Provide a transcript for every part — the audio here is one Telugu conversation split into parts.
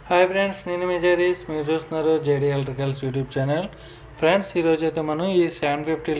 హాయ్ ఫ్రెండ్స్, నేను మీ జగదీష్. మీరు చూస్తున్నారు Jdelectricals యూట్యూబ్ ఛానల్. ఫ్రెండ్స్, ఈరోజు అయితే మనం ఈ 750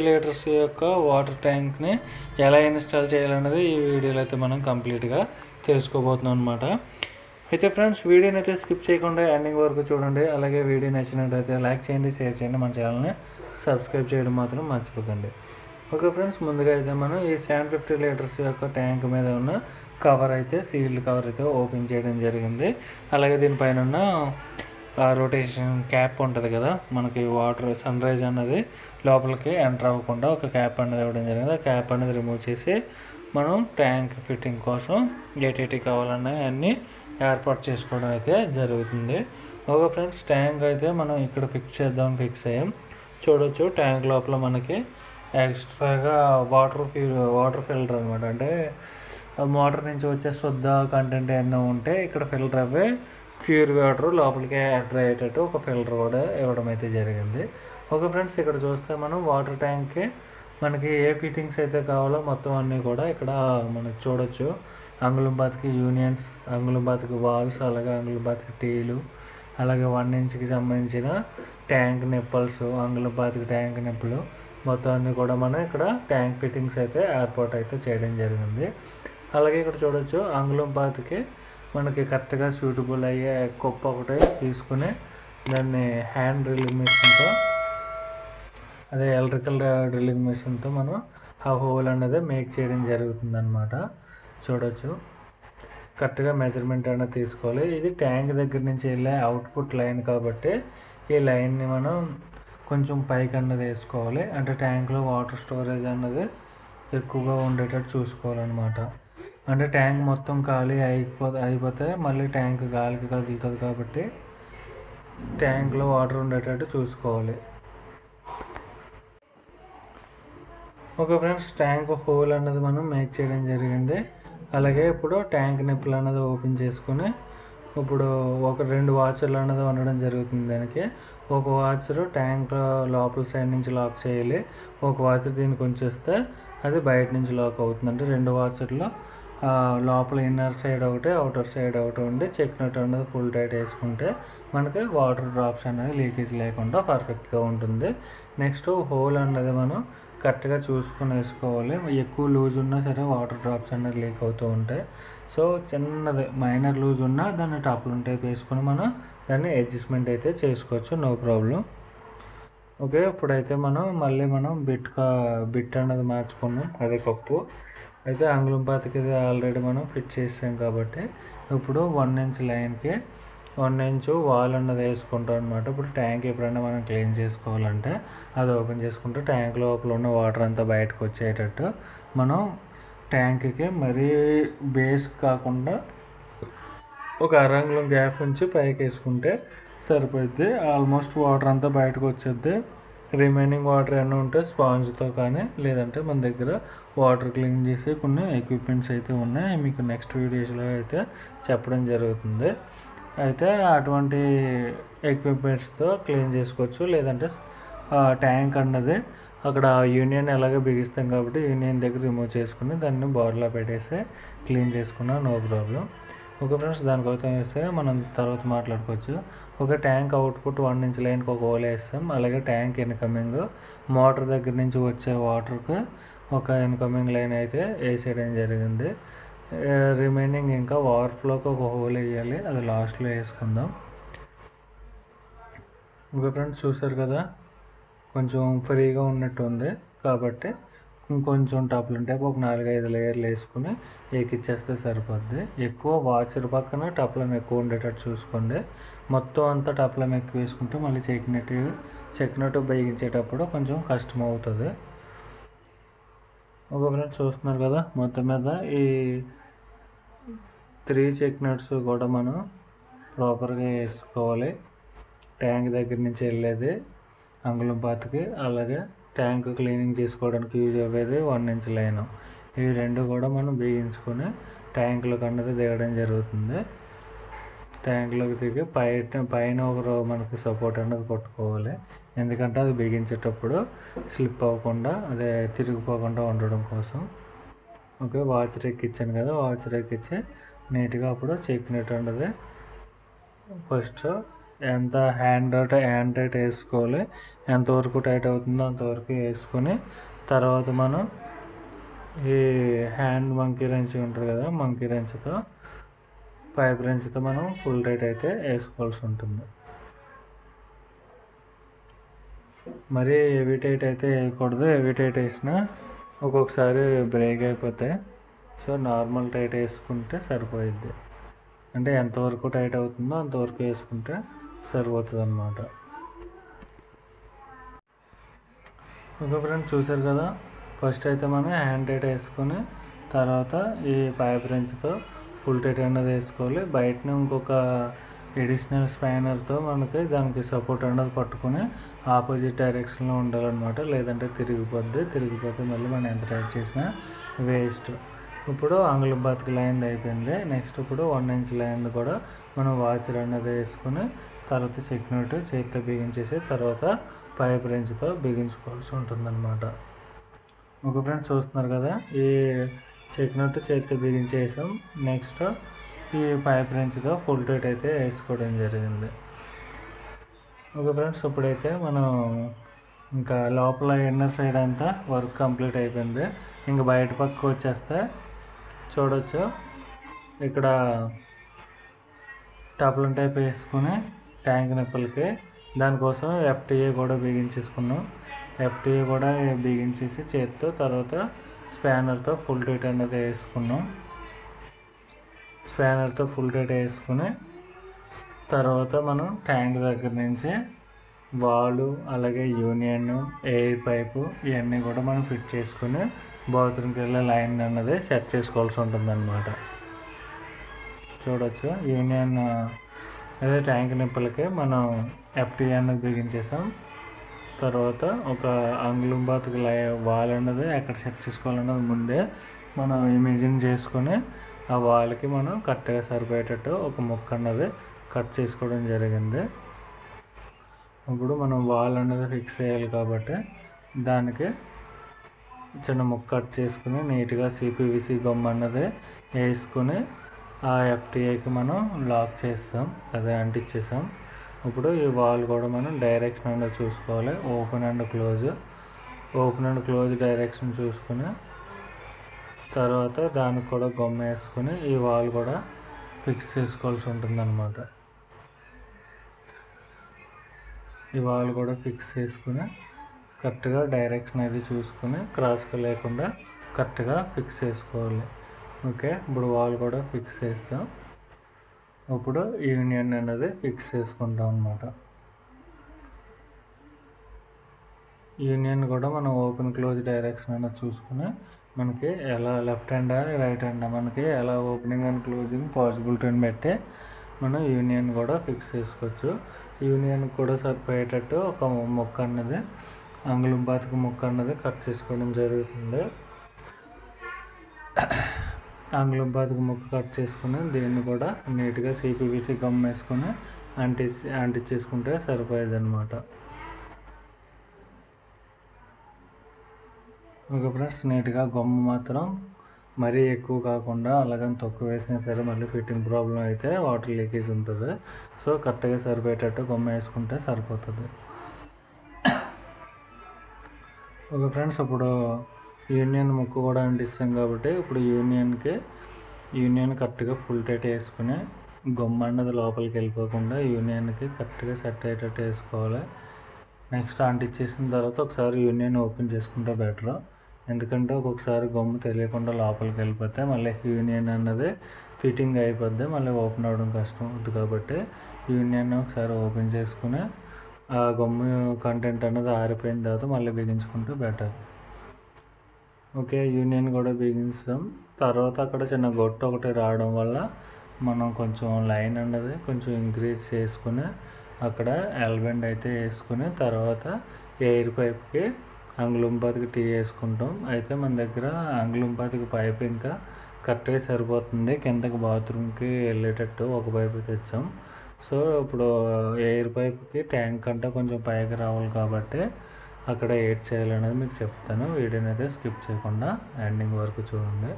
లీటర్స్ యొక్క వాటర్ ట్యాంక్ని ఎలా ఇన్స్టాల్ చేయాలన్నది ఈ వీడియోలో అయితే మనం కంప్లీట్గా తెలుసుకోబోతున్నాం అనమాట. అయితే ఫ్రెండ్స్, వీడియోని అయితే స్కిప్ చేయకుండా ఎండింగ్ వరకు చూడండి. అలాగే వీడియో నచ్చినట్టయితే లైక్ చేయండి, షేర్ చేయండి, మన ఛానల్ని సబ్స్క్రైబ్ చేయడం మాత్రం మర్చిపోకండి. ఓకే ఫ్రెండ్స్, ముందుగా అయితే మనం ఈ 750 లీటర్స్ యొక్క ట్యాంక్ మీద ఉన్న కవర్ అయితే సీల్డ్ కవర్ అయితే ఓపెన్ చేయడం జరిగింది. అలాగే దీనిపైన ఉన్న రొటేషన్ క్యాప్ ఉంటుంది కదా, మనకి వాటర్ సన్ రైజ్ అన్నది లోపలికి ఎంటర్ అవ్వకుండా ఒక క్యాప్ అనేది ఇవ్వడం జరిగింది. ఆ క్యాప్ అనేది రిమూవ్ చేసి మనం ట్యాంక్ ఫిట్టింగ్ కోసం ఏటీటీ కావాలన్నా అన్నీ ఏర్పాటు చేసుకోవడం అయితే జరుగుతుంది. ఓకే ఫ్రెండ్స్, ట్యాంక్ అయితే మనం ఇక్కడ ఫిక్స్ అయ్యాం. చూడొచ్చు, ట్యాంక్ లోపల మనకి ఎక్స్ట్రాగా వాటర్ ఫిల్టర్ అనమాట. అంటే మోటార్ నుంచి వచ్చే శుద్ధ కంటెంట్ ఏమైనా ఉంటే ఇక్కడ ఫిల్టర్ అవ్వే ప్యూర్ వాటర్ లోపలికి ఎంటర్ అయ్యేటట్టు ఒక ఫిల్టర్ కూడా ఇవ్వడం అయితే జరిగింది. ఓకే ఫ్రెండ్స్, ఇక్కడ చూస్తే మనం వాటర్ ట్యాంక్కి మనకి ఏ ఫిట్టింగ్స్ అయితే కావాలో మొత్తం అన్నీ కూడా ఇక్కడ మనకి చూడొచ్చు. అంగుళం బాతికి యూనియన్స్, అంగుళం బాతికి వాల్స్, అలాగే అంగుళం బాతికి టీలు, అలాగే 1 ఇంచ్కి సంబంధించిన ట్యాంక్ నిప్పల్స్, అంగుళం బాతికి ట్యాంక్ నిప్పులు మొత్తం అన్నీ కూడా మనం ఇక్కడ ట్యాంక్ ఫిట్టింగ్స్ అయితే ఏర్పాటు అయితే చేయడం జరిగింది. అలాగే ఇక్కడ చూడొచ్చు, అంగుళం బాతికి మనకి కరెక్ట్గా సూటబుల్ అయ్యే కుప్ప ఒకటి తీసుకుని దాన్ని హ్యాండ్ డ్రిల్లింగ్ మిషన్తో, అదే ఎలక్ట్రికల్ డ్రిల్లింగ్ మిషన్తో మనం ఆ హోల్ అనేది మేక్ చేయడం జరుగుతుంది అన్నమాట. చూడొచ్చు, కరెక్ట్గా మెజర్మెంట్ అనేది తీసుకోవాలి. ఇది ట్యాంక్ దగ్గర నుంచి వెళ్ళే అవుట్పుట్ లైన్ కాబట్టి ఈ లైన్ని మనం కొంచెం పైకి అన్నది వేసుకోవాలి. అంటే ట్యాంక్లో వాటర్ స్టోరేజ్ అన్నది ఎక్కువగా ఉండేటట్టు చూసుకోవాలన్నమాట. అంటే ట్యాంక్ మొత్తం ఖాళీ అయిపోతే మళ్ళీ ట్యాంక్ గాలికి కదులుతుంది కాబట్టి ట్యాంక్లో వాటర్ ఉండేటట్టు చూసుకోవాలి. ఓకే ఫ్రెండ్స్, ట్యాంక్ హోల్ అన్నది మనం మేక్ చేయడం జరిగింది. అలాగే ఇప్పుడు ట్యాంక్ నిప్పులు అన్నది ఓపెన్ చేసుకుని ఇప్పుడు ఒక 2 వాచర్లు అన్నది ఉండడం జరుగుతుంది. దానికి ఒక వాచరు ట్యాంక్ లోపల సైడ్ నుంచి లాక్ చేయాలి, ఒక వాచర్ దీనికి ఉంచేస్తే అది బయట నుంచి లాక్ అవుతుంది. అంటే 2 వాచర్లు లోపల ఇన్నర్ సైడ్ ఒకటి, అవుటర్ సైడ్ ఒకటి ఉండి చెక్ నట్ అనేది ఫుల్ టైట్ వేసుకుంటే మనకి వాటర్ డ్రాప్స్ అనేది లీకేజ్ లేకుండా పర్ఫెక్ట్గా ఉంటుంది. నెక్స్ట్ హోల్ అన్నది మనం కరెక్ట్గా చూసుకొని వేసుకోవాలి. ఎక్కువ లూజ్ ఉన్నా సరే వాటర్ డ్రాప్స్ అనేది లీక్ అవుతూ ఉంటాయి. సో చిన్నది మైనర్ లూజ్ ఉన్నా దాన్ని టాప్లు టైప్ వేసుకొని మనం దాన్ని అడ్జస్ట్మెంట్ అయితే చేసుకోవచ్చు, నో ప్రాబ్లం. ఓకే, ఇప్పుడైతే మనం బిట్ అన్నది మార్చుకున్నాం. అదే కప్పు అయితే అంగుళం పాతికి ఆల్రెడీ మనం ఫిట్ చేసాం కాబట్టి ఇప్పుడు 1 ఇంచ్ లైన్కి 1 ఇంచు వాల్ అన్నది వేసుకుంటాం అనమాట. ఇప్పుడు ట్యాంక్ ఎప్పుడైనా మనం క్లీన్ చేసుకోవాలంటే అది ఓపెన్ చేసుకుంటే ట్యాంక్ లోపల ఉన్న వాటర్ అంతా బయటకు వచ్చేటట్టు మనం ట్యాంక్కి మరీ బేస్ కాకుండా ఒక అరంగుళం గ్యాప్ ఉంచి పైకి వేసుకుంటే సరిపోద్ది. ఆల్మోస్ట్ వాటర్ అంతా బయటకు వచ్చేద్ది. రిమైనింగ్ వాటర్ ఏమైనా ఉంటే స్పాంజ్తో కానీ లేదంటే మన దగ్గర వాటర్ క్లీన్ చేసే కొన్ని ఎక్విప్మెంట్స్ అయితే ఉన్నాయి, మీకు నెక్స్ట్ వీడియోస్లో అయితే చెప్పడం జరుగుతుంది. అయితే అటువంటి ఎక్విప్మెంట్స్తో క్లీన్ చేసుకోవచ్చు. లేదంటే ట్యాంక్ అన్నది అక్కడ యూనియన్ ఎలాగో బిగిస్తాం కాబట్టి యూనియన్ దగ్గర రిమూవ్ చేసుకుని దాన్ని బోర్లో పెట్టేసి క్లీన్ చేసుకున్నా నో ప్రాబ్లం. ఓకే ఫ్రెండ్స్, దానికోసం వేస్తే మనం తర్వాత మాట్లాడుకోవచ్చు. ఒక ట్యాంక్ అవుట్పుట్ 1 ఇంచ్ లైన్కి ఒక హోల్ వేస్తాం. అలాగే ట్యాంక్ ఇన్కమింగ్ మోటార్ దగ్గర నుంచి వచ్చే వాటర్కి ఒక ఇన్కమింగ్ లైన్ అయితే వేసేయడం జరిగింది. రిమైనింగ్ ఇంకా ఓవర్ఫ్లోకి ఒక హోల్ వేయాలి, అది లాస్ట్లో వేసుకుందాం. ఓకే ఫ్రెండ్స్, చూసారు కదా, కొంచెం ఫ్రీగా ఉన్నట్టు ఉంది కాబట్టి ఇంకొంచెం టప్లు ఉంటే ఒక 4-5 లేయర్లు వేసుకుని ఎక్కిచ్చేస్తే సరిపోద్ది. ఎక్కువ వాచర్ పక్కన టప్లం ఎక్కువ ఉండేటట్టు చూసుకోండి. మొత్తం అంతా టప్లం ఎక్కువ వేసుకుంటే మళ్ళీ చెక్నట్టు బేగించేటప్పుడు కొంచెం కష్టం అవుతుంది. ఒక ఫ్రెండ్స్ చూస్తున్నారు కదా, మొత్తం మీద ఈ 3 చెక్ నట్స్ కూడా మనం ప్రాపర్గా వేసుకోవాలి. ట్యాంక్ దగ్గర నుంచి వెళ్ళేది అంగుళం పాతికి, అలాగే ట్యాంక్ క్లీనింగ్ చేసుకోవడానికి యూజ్ అయ్యేది 1 ఇంచ్ లైన్. ఇవి 2 కూడా మనం బిగించుకొని ట్యాంకులోకి అన్నది దిగడం జరుగుతుంది. ట్యాంకులోకి దిగి పైన ఒక మనకి సపోర్ట్ అన్నది కొట్టుకోవాలి. ఎందుకంటే అది బిగించేటప్పుడు స్లిప్ అవ్వకుండా, అదే తిరిగిపోకుండా ఉండడం కోసం. ఓకే, వాచర్ ఎక్కించాను కదా, వాచర్ ఎక్కించి నీట్గా అప్పుడు చెక్కినట్టు ఉండదు. ఫస్ట్ ఎంత హ్యాండ్ టైట్ వేసుకోవాలి, ఎంతవరకు టైట్ అవుతుందో అంతవరకు వేసుకొని తర్వాత మనం ఈ హ్యాండ్ మంకీ రెంచ్ ఉంటుంది కదా, మంకీ రెంచ్తో పైప్ రెంచ్తో మనం ఫుల్ టైట్ అయితే వేసుకోవాల్సి ఉంటుంది. మరీ హెవీ టైట్ అయితే వేయకూడదు, హెవీ టైట్ వేసినా ఒక్కొక్కసారి బ్రేక్ అయిపోతాయి. సో నార్మల్ టైట్ వేసుకుంటే సరిపోయిద్ది. అంటే ఎంతవరకు టైట్ అవుతుందో అంతవరకు వేసుకుంటే సరిపోతుంది అన్నమాట. ఓకే ఫ్రెండ్స్, చూసారు కదా, ఫస్ట్ అయితే మనం హ్యాండ్ టైట్ వేసుకొని తర్వాత ఈ పైప్ రెంచ్తో ఫుల్ టైట్ అనేది వేసుకోవాలి. బయటనే ఇంకొక ఎడిషనల్ స్పైనర్తో మనకి దానికి సపోర్ట్ అనేది పట్టుకొని ఆపోజిట్ డైరెక్షన్లో ఉండాలన్నమాట. లేదంటే తిరిగిపోతే మళ్ళీ మనం ఎంత టైట్ చేసినా వేస్ట్. ఇప్పుడు అంగుళం బాతికి లైన్ అయిపోయింది. నెక్స్ట్ ఇప్పుడు 1 ఇంచ్ లైన్ కూడా మనం వాచర్ అనేది వేసుకుని తర్వాత చెక్కినట్టు చేతితో బిగించేసి తర్వాత పైప్ రెంచ్తో బిగించుకోవాల్సి ఉంటుందన్నమాట. ఓకే ఫ్రెండ్స్, చూస్తున్నారు కదా, ఈ చెక్కినట్టు చేతితో బిగించేసాం. నెక్స్ట్ ఈ పైప్ రెంచ్తో ఫుల్ టైట్ అయితే వేసుకోవడం జరిగింది. ఓకే ఫ్రెండ్స్, ఇప్పుడైతే మనం ఇంకా లోపల ఇన్నర్ సైడ్ అంతా వర్క్ కంప్లీట్ అయిపోయింది. ఇంకా బయట పక్కకు వచ్చేస్తే చూడవచ్చు, ఇక్కడ టప్లన్ టైప్ వేసుకుని ట్యాంక్ నిప్పలకి దానికోసం FTA కూడా బిగించేసుకున్నాం. FTA కూడా బిగించేసి చేతితో తర్వాత స్పానర్తో ఫుల్ టైట్ అనేది వేసుకున్నాం. స్పానర్తో ఫుల్ టైట్ వేసుకుని తర్వాత మనం ట్యాంక్ దగ్గర నుంచి వాలు అలాగే యూనియన్ ఎయిర్ పైపు ఇవన్నీ కూడా మనం ఫిట్ చేసుకుని బాత్రూమ్కి వెళ్ళే లైన్ అన్నది సెట్ చేసుకోవాల్సి ఉంటుందన్నమాట. చూడవచ్చు, యూనియన్ అదే ట్యాంక్ నిప్పులకి మనం FTA అన్నది బిగించేసాం. తర్వాత ఒక అంగుళం బాతుకి వాల్ అన్నది ఎక్కడ సెట్ చేసుకోవాలన్నది ముందే మనం ఇమేజిన్ చేసుకొని ఆ వాల్కి మనం కరెక్ట్గా సరిపోయేటట్టు ఒక ముక్క అన్నది కట్ చేసుకోవడం జరిగింది. ఇప్పుడు మనం వాల్ అన్నది ఫిక్స్ చేయాలి కాబట్టి దానికి చిన్న ముక్క కట్ చేసుకుని నీట్గా CPVC గమ్ అన్నది వేసుకుని ఆ FTAకి మనం లాక్ చేస్తాం, అదే అంటించేసాం. ఇప్పుడు ఈ వాల్ కూడా మనం డైరెక్షన్ అనేది చూసుకోవాలి. ఓపెన్ అండ్ క్లోజ్ డైరెక్షన్ చూసుకుని తర్వాత దానికి కూడా గమ్ వేసుకుని ఈ వాల్ కూడా ఫిక్స్ చేసుకోవాల్సి ఉంటుందన్నమాట. ఈ వాల్ కూడా ఫిక్స్ చేసుకుని కరెక్ట్గా డైరెక్షన్ అది చూసుకుని క్రాస్గా లేకుండా కరెక్ట్గా ఫిక్స్ చేసుకోవాలి. ఓకే, ఇప్పుడు వాల్ కూడా ఫిక్స్ చేస్తాం. ఇప్పుడు యూనియన్ అనేది ఫిక్స్ చేసుకుంటాం అన్నమాట. యూనియన్ కూడా మనం ఓపెన్ క్లోజ్ డైరెక్షన్ అనేది చూసుకుని మనకి ఎలా లెఫ్ట్ హ్యాండ్ రైట్ హ్యాండ్ మనకి ఎలా ఓపెనింగ్ అండ్ క్లోజింగ్ పాసిబిలిటీని బట్టి మనం యూనియన్ కూడా ఫిక్స్ చేసుకోవచ్చు. యూనియన్ కూడా సరిపోయేటట్టు ఒక ముక్క అన్నది అంగుళం బాతికి ముక్క అన్నది కట్ చేసుకోవడం జరుగుతుంది. అంగుళం బాతికి ముక్క కట్ చేసుకుని దీన్ని కూడా నీట్గా CPVC గమ్ వేసుకొని అంటించేసుకుంటే సరిపోయేది అనమాట. ఓకే ఫ్రెండ్స్, నీట్గా గమ్ మాత్రం మరీ ఎక్కువ కాకుండా అలాగని తక్కువ వేసినా సరే మళ్ళీ ఫిట్టింగ్ ప్రాబ్లం అయితే వాటర్ లీకేజ్ ఉంటుంది. సో కరెక్ట్గా సరిపోయేటట్టు గమ్ వేసుకుంటే సరిపోతుంది. ఓకే ఫ్రెండ్స్, ఇప్పుడు యూనియన్ ముక్కు కూడా అంటిస్తాం కాబట్టి ఇప్పుడు యూనియన్ కరెక్ట్గా ఫుల్ టైట్ వేసుకుని గమ్ అన్నది లోపలికి వెళ్ళిపోకుండా యూనియన్కి కరెక్ట్గా సెట్ అయ్యేటట్టు వేసుకోవాలి. నెక్స్ట్ అంటించేసిన తర్వాత ఒకసారి యూనియన్ ఓపెన్ చేసుకుంటే బెటర్. ఎందుకంటే ఒక్కొక్కసారి గమ్ము తెలియకుండా లోపలికి వెళ్ళిపోతే మళ్ళీ యూనియన్ అన్నది ఫిట్టింగ్ అయిపోద్ది, మళ్ళీ ఓపెన్ అవ్వడం కష్టం అవుతుంది. కాబట్టి యూనియన్ ఒకసారి ఓపెన్ చేసుకుని ఆ గమ్ము కంటెంట్ అన్నది ఆరిపోయిన తర్వాత మళ్ళీ బిగించుకుంటే బెటర్. ఓకే, యూనియన్ కూడా బిగించాం. తర్వాత అక్కడ చిన్న గొట్టు ఒకటి రావడం వల్ల మనం కొంచెం లైన్ అన్నది కొంచెం ఇంక్రీజ్ చేసుకుని అక్కడ ఎల్బెండ్ అయితే వేసుకుని తర్వాత ఎయిర్ పైప్కి అంగుళం బాతికి టీ వేసుకుంటాం. అయితే మన దగ్గర అంగుళం బాతికి పైప్ ఇంకా కరెక్ట్గా సరిపోతుంది. కిందకి బాత్రూమ్కి వెళ్ళేటట్టు ఒక పైపు తెచ్చాం. సో ఇప్పుడు ఎయిర్ పైప్కి ట్యాంక్ అంటే కొంచెం పైకి రావాలి కాబట్టి అక్కడ ఏడ్ చేయాలనేది మీకు చెప్తాను. వీడియోని అయితే స్కిప్ చేయకుండా ఎండింగ్ వరకు చూడండి.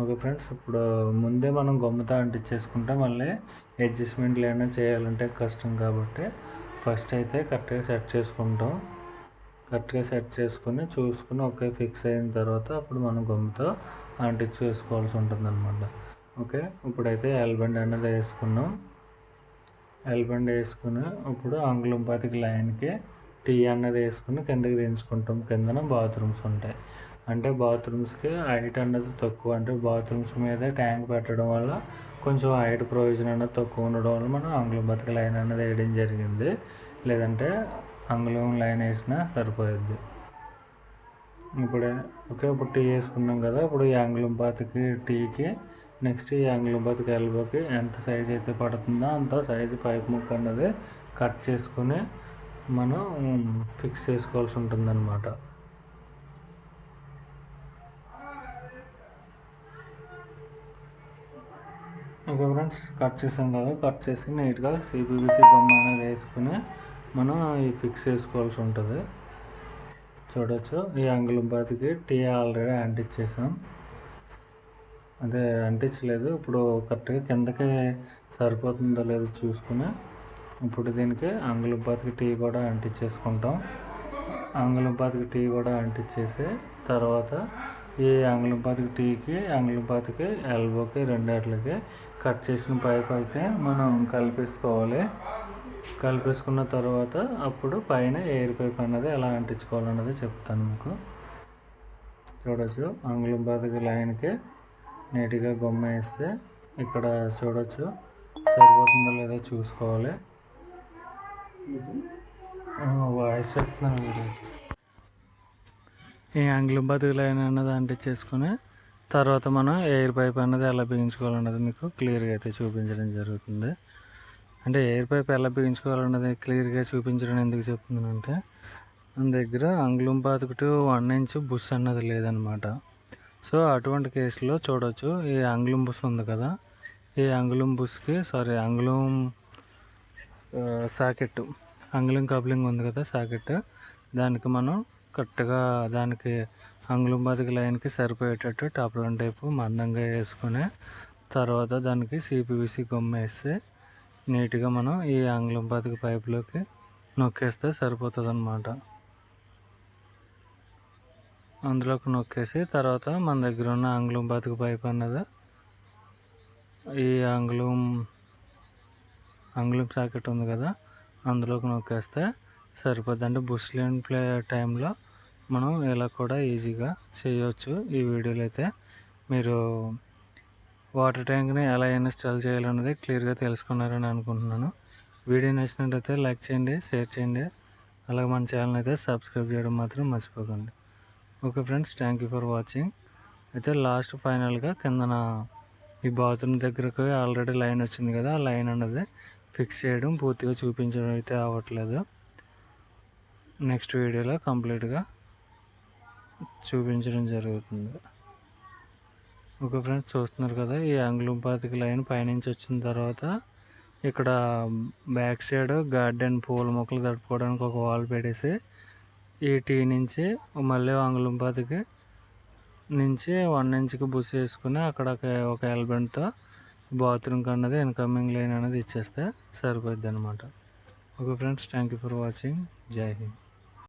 ఓకే ఫ్రెండ్స్, ఇప్పుడు ముందే మనం గమ్ముతో అంటించేసుకుంటే మళ్ళీ అడ్జస్ట్మెంట్లు ఏమైనా చేయాలంటే కష్టం కాబట్టి ఫస్ట్ అయితే కరెక్ట్గా సెట్ చేసుకుంటాం. కరెక్ట్గా సెట్ చేసుకుని చూసుకుని ఓకే ఫిక్స్ అయిన తర్వాత అప్పుడు మనం గమ్ముతో అంటించేసుకోవాల్సి ఉంటుంది అనమాట. ఓకే, ఇప్పుడైతే ఎల్బెండ్ అనేది వేసుకున్నాం. ఎల్బెండ్ వేసుకుని ఇప్పుడు అంగుళం పాతికి లైన్కి టీ అన్నది వేసుకుని కిందకి దించుకుంటాం. కిందన బాత్రూమ్స్ ఉంటాయి, అంటే బాత్రూమ్స్కి హైట్ అన్నది తక్కువ, అంటే బాత్రూమ్స్ మీదే ట్యాంక్ పెట్టడం వల్ల కొంచెం హైట్ ప్రొవిజన్ అన్నది తక్కువ ఉండడం వల్ల మనం అంగుళం పాతికి లైన్ అన్నది వేయడం జరిగింది. లేదంటే అంగుళం లైన్ వేసినా సరిపోయిద్ది. ఇప్పుడు టీ వేసుకున్నాం కదా, ఇప్పుడు ఈ అంగుళం పాతికి టీకి నెక్స్ట్ ఈ అంగుళం పాతికి ఎల్బోకి ఎంత సైజ్ అయితే పడుతుందో అంత సైజు పైప్ ముక్క అన్నది కట్ చేసుకుని మనం ఫిక్స్ చేసుకోవాల్సి ఉంటుందన్నమాట. ఓకే ఫ్రెండ్స్, కట్ చేసాం కదా, కట్ చేసి నీట్గా సిపివిసి గమ్ అనేది వేసుకుని మనం ఈ ఫిక్స్ చేసుకోవాల్సి ఉంటుంది. చూడవచ్చు, ఈ అంగుళం పాతికి టీ ఆల్రెడీ అంటించేసాం. అదే అంటించలేదు, ఇప్పుడు కరెక్ట్గా కిందకి సరిపోతుందో లేదో చూసుకుని ఇప్పుడు దీనికి అంగుళం పాతికి టీ కూడా అంటించేసుకుంటాం. అంగుళం పాతికి టీ కూడా అంటించేసి తర్వాత ఈ అంగుళం పాతికి టీకి అంగుళం పాతికి ఎల్బోకి రెండేట్లకి కట్ చేసిన పైప్ అయితే మనం కలిపేసుకోవాలి. కలిపేసుకున్న తర్వాత అప్పుడు పైన ఎయిర్ పైప్ అన్నది ఎలా అంటించుకోవాలన్నది చెప్తాను మీకు. చూడవచ్చు, అంగుళం పాతికి లైన్కి నీట్గా బొమ్మ వేస్తే ఇక్కడ చూడవచ్చు సరిపోతుందో లేదో చూసుకోవాలి. వాయిస్ చెప్తున్నాను మీరు. ఈ అంగుళం పాతికి లైన్ అన్నది అంటించేసుకుని తర్వాత మనం ఎయిర్ పైప్ అన్నది ఎలా బిగించుకోవాలన్నది మీకు క్లియర్గా అయితే చూపించడం జరుగుతుంది. అంటే ఎయిర్ పైప్ ఎలా బిగించుకోవాలన్నది క్లియర్గా చూపించడం ఎందుకు చెప్తున్నానంటే మన దగ్గర అంగుళం పాతికి 1 ఇంచ్ బుష్ అన్నది లేదనమాట. సో అటువంటి కేసులో చూడవచ్చు, ఈ అంగుళం బుష్ ఉంది కదా, ఈ అంగుళం బుష్కి అంగుళం సాకెట్, అంగుళం కప్లింగ్ ఉంది కదా సాకెట్, దానికి మనం కరెక్ట్గా దానికి అంగుళం పాతికి లైన్కి సరిపోయేటట్టు టప్లన్ టైపు మందంగా వేసుకుని తర్వాత దానికి సిపివిసి గమ్ వేస్తే నీట్గా మనం ఈ అంగుళం పాతికి పైపులోకి నొక్కేస్తే సరిపోతుంది అన్నమాట. అందులోకి నొక్కేసి తర్వాత మన దగ్గర ఉన్న అంగుళం పాతికి పైప్ అన్నది ఈ అంగుళం సాకెట్ ఉంది కదా అందులోకి నొక్కేస్తే సరిపోద్ది. అంటే బుష్ లేని టైంలో మనం ఇలా కూడా ఈజీగా చేయవచ్చు. ఈ వీడియోలో అయితే మీరు వాటర్ ట్యాంక్ని ఎలా ఇన్స్టాల్ చేయాలన్నది క్లియర్గా తెలుసుకున్నారని అనుకుంటున్నాను. వీడియో నచ్చినట్లయితే లైక్ చేయండి, షేర్ చేయండి, అలాగే మన ఛానల్ అయితే సబ్స్క్రైబ్ చేయడం మాత్రం మర్చిపోకండి. Okay friends, thank you for watching. అయితే లాస్ట్ ఫైనల్గా కిందన ఈ బాత్రూమ్ దగ్గరకు ఆల్రెడీ లైన్ వచ్చింది కదా, ఆ లైన్ అన్నది ఫిక్స్ చేయడం పూర్తిగా చూపించడం అయితే అవ్వట్లేదు. నెక్స్ట్ వీడియోలో కంప్లీట్గా చూపించడం జరుగుతుంది. ఓకే ఫ్రెండ్స్, చూస్తున్నారు కదా, ఈ అంగుళం పాతికి లైన్ పైనుంచి వచ్చిన తర్వాత ఇక్కడ బ్యాక్ సైడ్ గార్డెన్ పూల మొక్కలు తడుపుకోవడానికి ఒక వాల్ పెట్టేసి ఈ టీ నుంచి మళ్ళీ అంగుళం పాతికి నుంచి 1 ఇంచ్కి బుష్ వేసుకుని అక్కడ ఒక ఎల్బెండ్తో బాత్రూమ్కి అన్నది ఇన్కమింగ్ లైన్ అనేది ఇచ్చేస్తే సరిపోద్ది అనమాట. Okay friends, thank you for watching. జై హింద్.